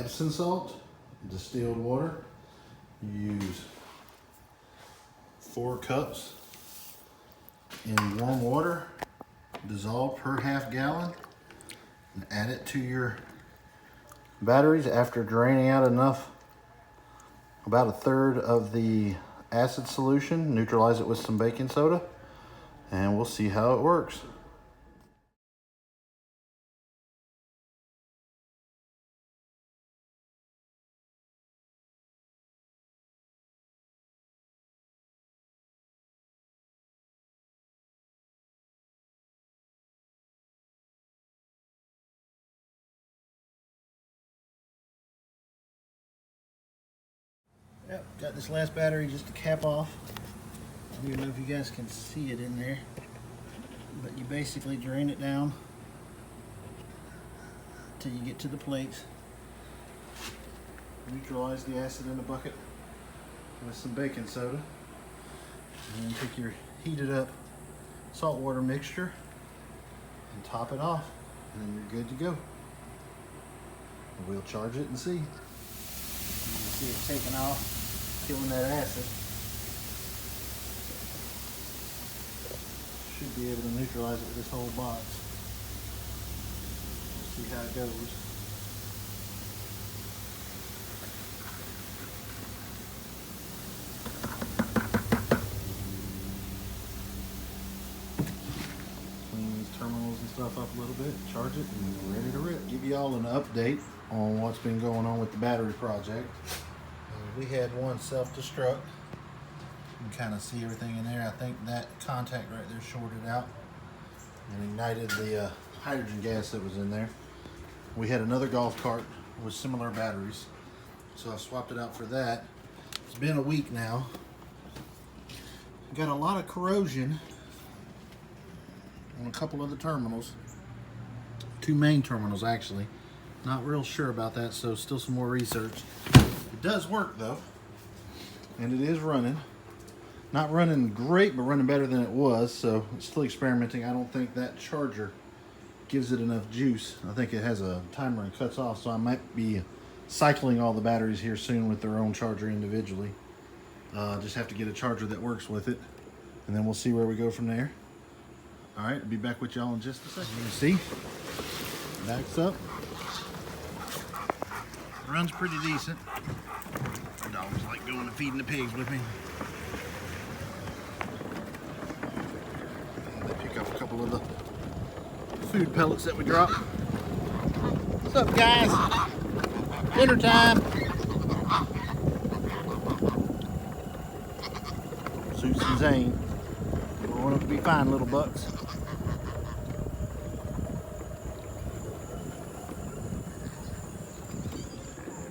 Epsom salt, distilled water. You use 4 cups in warm water, dissolve per half gallon, and add it to your batteries after draining out enough, about 1/3 of the acid solution. Neutralize it with some baking soda, and we'll see how it works. Yep, got this last battery just to cap off. I don't even know if you guys can see it in there, but you basically drain it down until you get to the plates. Neutralize the acid in the bucket with some baking soda, and then take your heated up saltwater mixture and top it off, and then you're good to go. We'll charge it and see. You can see it taking off, killing that acid. Should be able to neutralize it with this whole box. We'll see how it goes. Clean these terminals and stuff up a little bit, charge it, and we're ready to rip. Give you all an update on what's been going on with the battery project. We had one self-destruct. You can kind of see everything in there. I think that contact right there shorted out and ignited the hydrogen gas that was in there. We had another golf cart with similar batteries, so I swapped it out for that. It's been a week now. Got a lot of corrosion on a couple of the terminals. 2 main terminals actually. Not real sure about that, so still some more research. It does work though, and it is running. Not running great, but running better than it was, so it's still experimenting. I don't think that charger gives it enough juice. I think it has a timer and cuts off, so I might be cycling all the batteries here soon with their own charger individually. Just have to get a charger that works with it, and then we'll see where we go from there. All right, I'll be back with y'all in just a second. You see, backs up. Runs pretty decent. Dogs like going and feeding the pigs with me. They pick up a couple of the food pellets that we drop. What's up, guys? Dinner time. Suits and Zane. Growing up to be fine little bucks.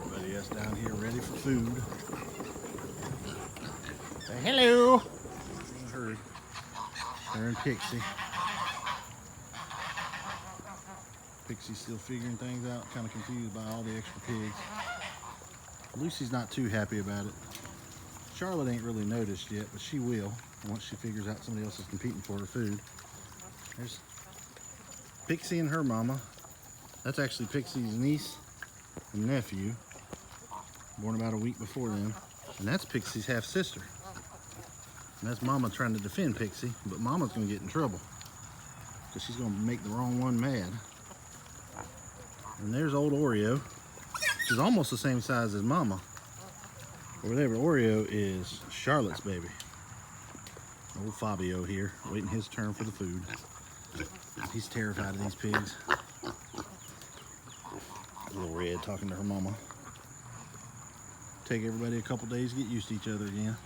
Everybody else down here ready for food. Say hello. Her and Pixie. Pixie's still figuring things out, kind of confused by all the extra pigs. Lucy's not too happy about it. Charlotte ain't really noticed yet, but she will once she figures out somebody else is competing for her food. There's Pixie and her mama. That's actually Pixie's niece and nephew, born about a week before them. And that's Pixie's half-sister. And that's Mama trying to defend Pixie, but Mama's gonna get in trouble because she's gonna make the wrong one mad. And there's old Oreo, which is almost the same size as Mama. Or whatever, Oreo is Charlotte's baby. Old Fabio here, waiting his turn for the food. He's terrified of these pigs. Little Red talking to her mama. Take everybody a couple days to get used to each other again.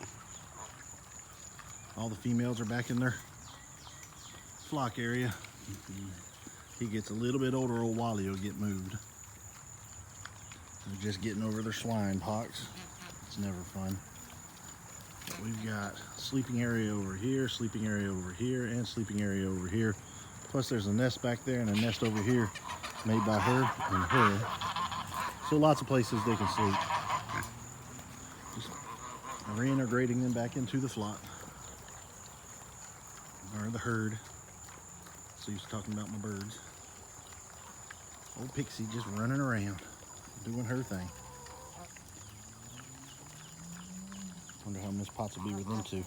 All the females are back in their flock area. He gets a little bit older, old Wally will get moved. They're just getting over their swine pox. It's never fun. But we've got sleeping area over here, sleeping area over here, and sleeping area over here. Plus there's a nest back there and a nest over here made by her and her. So lots of places they can sleep. Just reintegrating them back into the flock. Or the herd. So he's talking about my birds. Old Pixie just running around. doing her thing. Wonder how Ms.Pots will be with them two.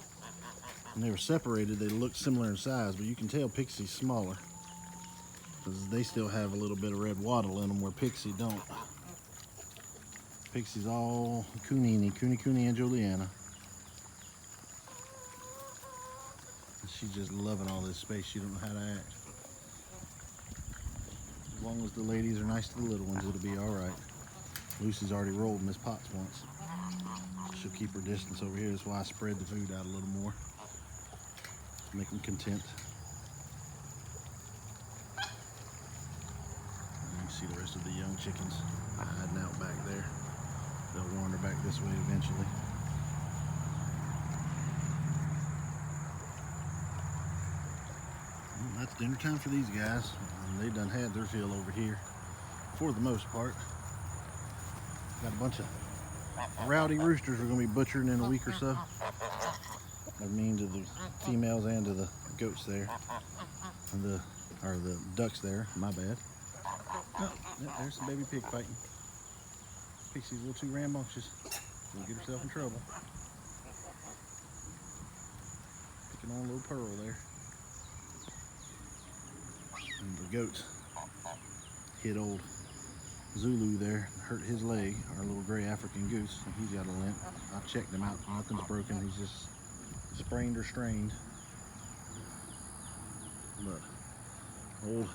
When they were separated, they looked similar in size, but you can tell Pixie's smaller because they still have a little bit of red wattle in them where Pixie don't. Pixie's all Cooney, and Juliana. She's just loving all this space. She don't know how to act. As long as the ladies are nice to the little ones, it'll be all right. Lucy's already rolled Ms.Pots once. She'll keep her distance over here. That's why I spread the food out a little more. Make them content. And you can see the rest of the young chickens hiding out back there. They'll wander back this way eventually. Well, that's dinner time for these guys. They done had their fill over here for the most part. Got a bunch of rowdy roosters we're going to be butchering in a week or so. I mean to the females and to the goats there. And or the ducks there, my bad. Oh, yeah, there's some baby pig fighting. Pixie's a little too rambunctious. She'll get herself in trouble. Picking on a little pearl there. And the goats hit old Zulu there, hurt his leg, our little gray African goose, and he's got a limp. I checked him out, nothing's broken, he's just sprained or strained. But old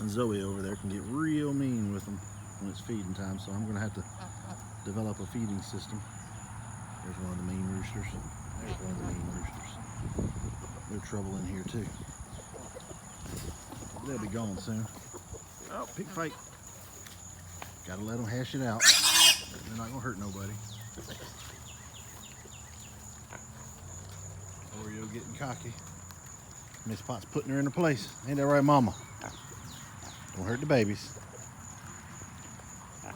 Zoe over there can get real mean with them when it's feeding time, so I'm gonna have to develop a feeding system. There's one of the mean roosters. There's one of the mean roosters. There's trouble in here too. They'll be gone soon. Oh, pig fight. Gotta let them hash it out. They're not gonna hurt nobody. Oreo getting cocky. Ms.Pots putting her in her place. Ain't that right, Mama? Don't hurt the babies.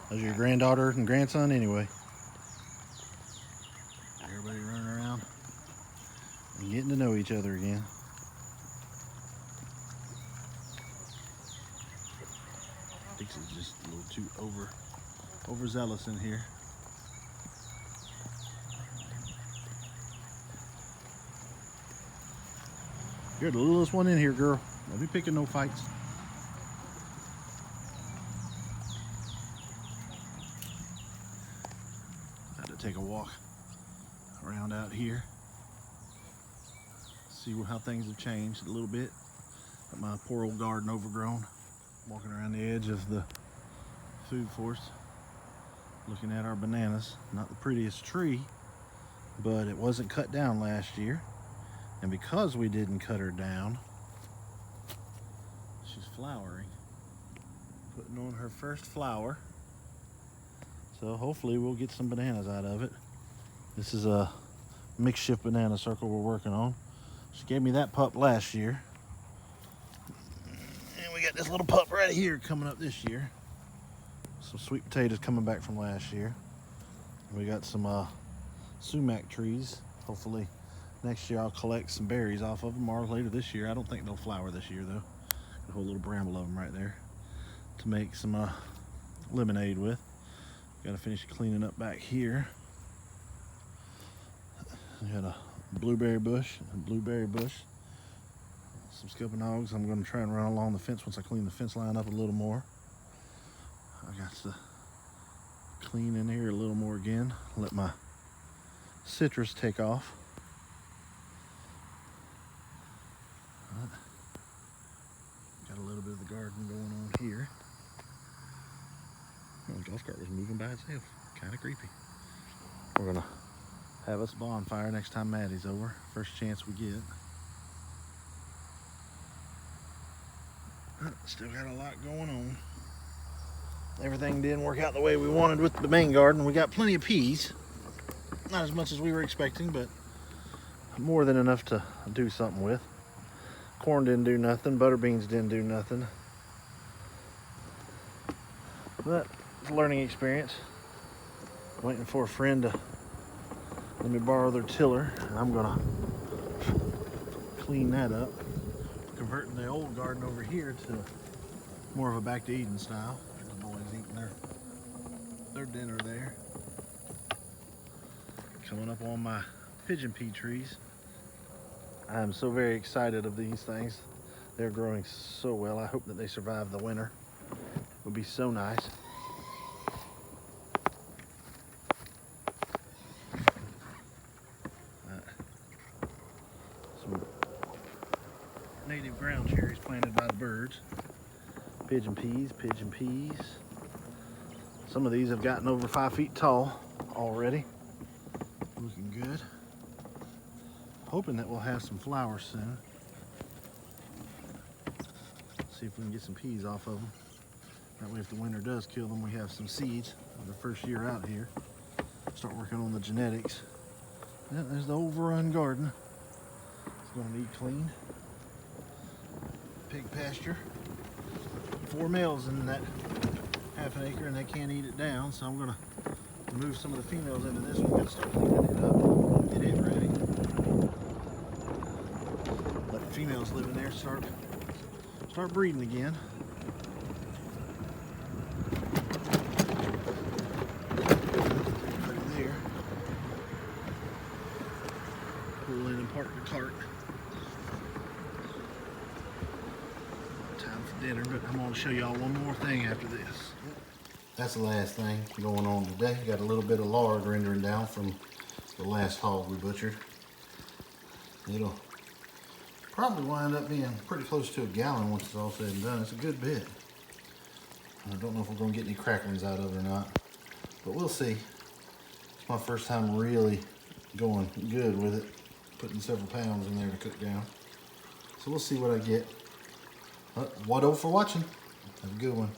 Those are your granddaughter and grandson anyway. Everybody running around and getting to know each other again. Dixie's just a little too overzealous in here. You're the littlest one in here, girl. Don't be picking no fights. I had to take a walk around out here. See how things have changed a little bit. Got my poor old garden overgrown. Walking around the edge of the food forest, looking at our bananas. Not the prettiest tree, but it wasn't cut down last year. And because we didn't cut her down, she's flowering. Putting on her first flower. So hopefully we'll get some bananas out of it. This is a makeshift banana circle we're working on. She gave me that pup last year. We got this little pup right here coming up this year. Some sweet potatoes coming back from last year. We got some sumac trees. Hopefully next year I'll collect some berries off of them, or later this year. I don't think they'll flower this year though. Got a whole little bramble of them right there to make some lemonade with. Got to finish cleaning up back here. We got a blueberry bush and blueberry bush. Some scuppernongs. I'm going to try and run along the fence once I clean the fence line up a little more. I got to clean in here a little more again. Let my citrus take off. Got a little bit of the garden going on here. Oh, the golf cart was moving by itself. Kind of creepy. We're going to have us a bonfire next time Maddie's over. First chance we get. Still got a lot going on. Everything didn't work out the way we wanted with the main garden. We got plenty of peas. Not as much as we were expecting, but more than enough to do something with. Corn didn't do nothing. Butter beans didn't do nothing. But it's a learning experience. Waiting for a friend to let me borrow their tiller, and I'm gonna clean that up. Converting the old garden over here to more of a back to Eden style. The boys eating their dinner there. Coming up on my pigeon pea trees. I am so very excited of these things. They're growing so well. I hope that they survive the winter. It would be so nice. Some native ground cherries planted by the birds. Pigeon peas, pigeon peas. Some of these have gotten over 5 feet tall already. Looking good. Hoping that we'll have some flowers soon. See if we can get some peas off of them. That way if the winter does kill them, we have some seeds for the first year out here. Start working on the genetics. Yeah, there's the overrun garden. It's gonna need cleaned. Pig pasture. 4 males in that half an acre and they can't eat it down, so I'm gonna move some of the females into this one and start cleaning it up, get it ready. Let the females live in there, start breeding again. Right there. Pull in and park the cart. Time for dinner, but I'm going to show y'all one more thing after this. That's the last thing going on today. Got a little bit of lard rendering down from the last hog we butchered. It'll probably wind up being pretty close to a gallon once it's all said and done. It's a good bit. I don't know if we're going to get any cracklings out of it or not, but we'll see. It's my first time really going good with it, putting several pounds in there to cook down. So we'll see what I get. Wado for watching. Have a good one.